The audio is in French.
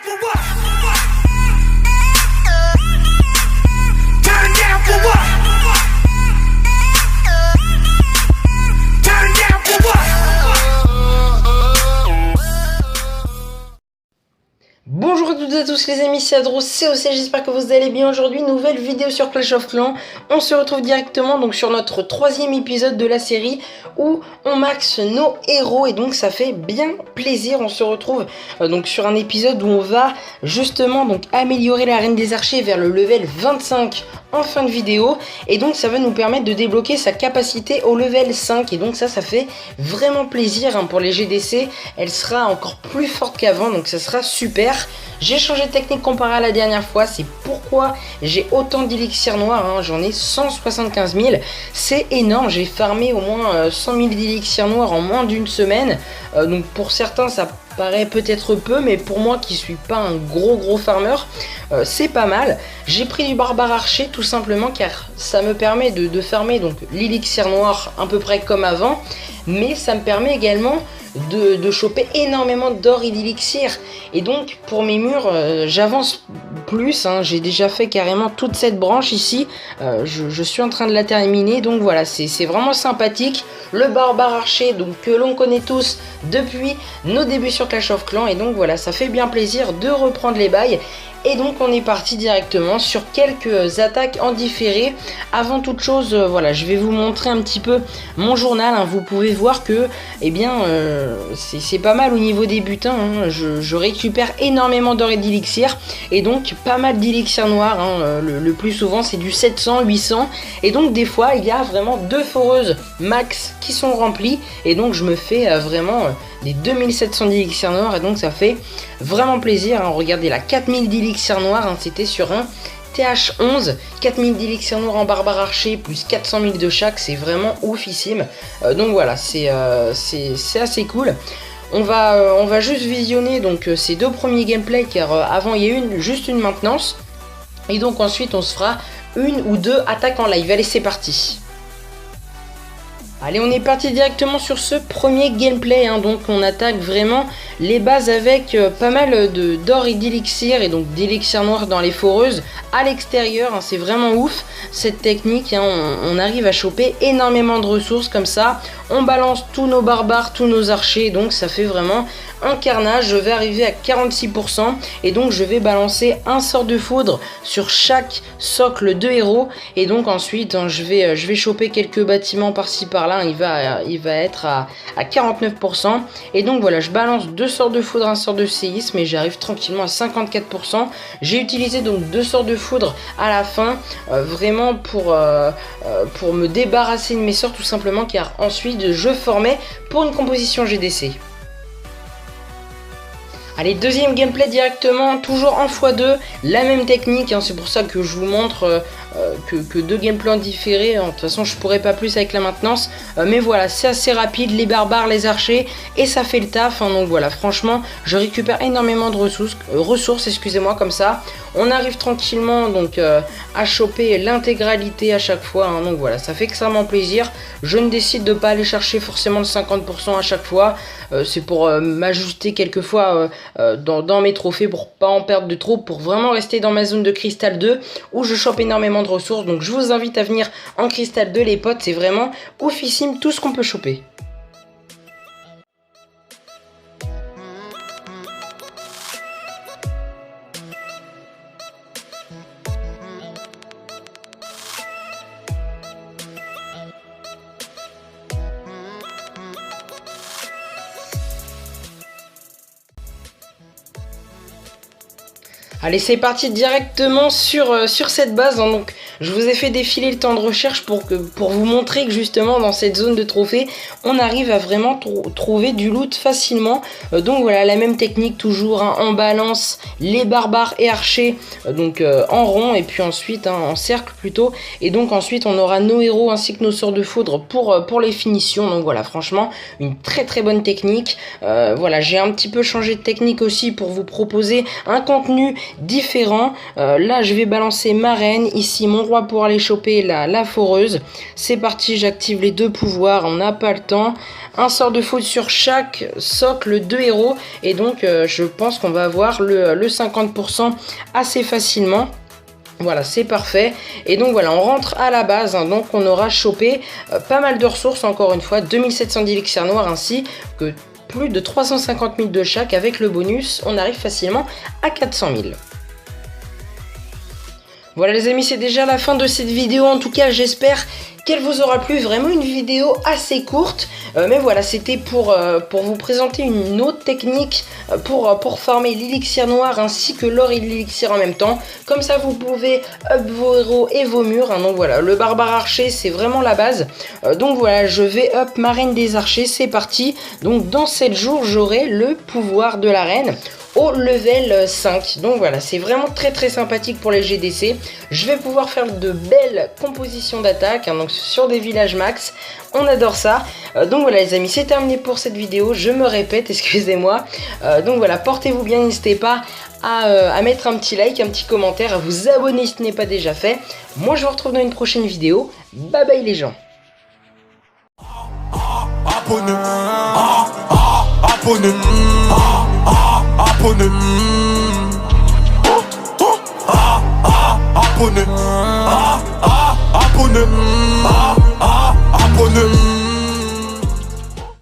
for what? Turn down for what? Turn down for what? Bonjour à toutes et à tous les amis, c'est Adros, c'est OC, j'espère que vous allez bien. Aujourd'hui, nouvelle vidéo sur Clash of Clans. On se retrouve directement donc sur notre troisième épisode de la série où on max nos héros et donc ça fait bien plaisir. On se retrouve donc sur un épisode où on va justement donc améliorer la reine des archers vers le level 25 en fin de vidéo, et donc ça va nous permettre de débloquer sa capacité au level 5, et donc ça fait vraiment plaisir pour les GDC. Elle sera encore plus forte qu'avant, donc ça sera super. J'ai changé de technique comparé à la dernière fois, c'est pourquoi j'ai autant d'élixir noirs, j'en ai 175 000, c'est énorme. J'ai farmé au moins 100 000 d'élixir noirs en moins d'une semaine, donc pour certains ça paraît peut-être peu, mais pour moi qui suis pas un gros farmer, c'est pas mal. J'ai pris du barbare archer tout simplement car ça me permet de farmer donc l'élixir noir à peu près comme avant, mais ça me permet également de choper énormément d'or et d'élixir, et donc pour mes murs j'avance plus, j'ai déjà fait carrément toute cette branche ici, je suis en train de la terminer, donc voilà, c'est vraiment sympathique. Le barbare archer donc que l'on connaît tous depuis nos débuts sur Clash of Clans, et donc voilà, ça fait bien plaisir de reprendre les bails. Et donc on est parti directement sur quelques attaques en différé. Avant toute chose, voilà, je vais vous montrer un petit peu mon journal. Vous pouvez voir que, eh bien, c'est pas mal au niveau des butins. Je récupère énormément d'or et d'élixir, et donc pas mal d'élixir noir. Le plus souvent c'est du 700, 800. Et donc des fois il y a vraiment 2 foreuses max qui sont remplies, et donc je me fais vraiment des 2700 d'élixir noir, et donc ça fait vraiment plaisir. Regardez là, 4000 d'élixir noir, c'était sur un TH11, 4000 d'élixir noir en barbare archer, plus 400 000 de chaque, c'est vraiment oufissime. Donc voilà, c'est assez cool. On va juste visionner donc ces 2 premiers gameplays, car avant il y a juste une maintenance, et donc ensuite on se fera 1 ou 2 attaques en live. Allez, c'est parti. Allez, on est parti directement sur ce premier gameplay, donc on attaque vraiment les bases avec pas mal d'or et d'élixir, et donc d'élixir noir dans les foreuses à l'extérieur, c'est vraiment ouf cette technique, on arrive à choper énormément de ressources comme ça, on balance tous nos barbares, tous nos archers, donc ça fait vraiment un carnage. Je vais arriver à 46%, et donc je vais balancer un sort de foudre sur chaque socle de héros, et donc ensuite je vais choper quelques bâtiments par-ci par-là. Il va être à 49%, et donc voilà, je balance 2 sorts de foudre, un sort de séisme, et j'arrive tranquillement à 54%. J'ai utilisé donc 2 sorts de foudre à la fin, vraiment pour me débarrasser de mes sorts tout simplement, car ensuite je formais pour une composition GDC. Allez, deuxième gameplay directement, toujours en x2, la même technique, c'est pour ça que je vous montre que 2 gameplays en différé. De toute façon je pourrais pas plus avec la maintenance, mais voilà, c'est assez rapide, les barbares, les archers, et ça fait le taf, donc voilà, franchement je récupère énormément de ressources, excusez-moi, comme ça on arrive tranquillement donc à choper l'intégralité à chaque fois, donc voilà, ça fait extrêmement plaisir. Je ne décide de pas aller chercher forcément le 50% à chaque fois, c'est pour m'ajuster quelquefois dans mes trophées, pour pas en perdre de trop, pour vraiment rester dans ma zone de cristal 2 où je chope énormément de ressources. Donc je vous invite à venir en cristal 2 les potes, c'est vraiment oufissime tout ce qu'on peut choper. Allez, c'est parti directement sur cette base, donc je vous ai fait défiler le temps de recherche pour vous montrer que justement dans cette zone de trophée on arrive à vraiment trouver du loot facilement. Donc voilà, la même technique toujours, on balance les barbares et archers donc en rond, et puis ensuite en cercle plutôt, et donc ensuite on aura nos héros ainsi que nos sorts de foudre pour les finitions. Donc voilà, franchement une très bonne technique. Voilà, j'ai un petit peu changé de technique aussi pour vous proposer un contenu différent. Là je vais balancer ma reine, ici mon roi pour aller choper la foreuse. C'est parti, j'active les 2 pouvoirs, on n'a pas le temps. Un sort de foudre sur chaque socle de héros. Et donc je pense qu'on va avoir le 50% assez facilement. Voilà, c'est parfait. Et donc voilà, on rentre à la base, hein, donc on aura chopé pas mal de ressources, encore une fois, 2700 d'élixir noir ainsi que plus de 350 000 de chaque. Avec le bonus, on arrive facilement à 400 000. Voilà les amis, c'est déjà la fin de cette vidéo. En tout cas, j'espère qu'elle vous aura plu. Vraiment une vidéo assez courte. Mais voilà, c'était pour vous présenter une autre technique pour farmer l'élixir noir ainsi que l'or et l'élixir en même temps. Comme ça, vous pouvez up vos héros et vos murs. Hein. Donc voilà, le barbare archer, c'est vraiment la base. Donc voilà, je vais up ma reine des archers. C'est parti. Donc dans 7 jours, j'aurai le pouvoir de la reine au level 5. Donc voilà, c'est vraiment très sympathique pour les GDC. Je vais pouvoir faire de belles compositions d'attaque, hein, donc sur des villages max. On adore ça. Donc voilà les amis, c'est terminé pour cette vidéo. Je me répète, excusez-moi. Donc voilà, portez-vous bien, n'hésitez pas à mettre un petit like, un petit commentaire, à vous abonner si ce n'est pas déjà fait. Moi je vous retrouve dans une prochaine vidéo. Bye bye les gens. Abonne, abonne, abonne, abonne, abonne, abonne.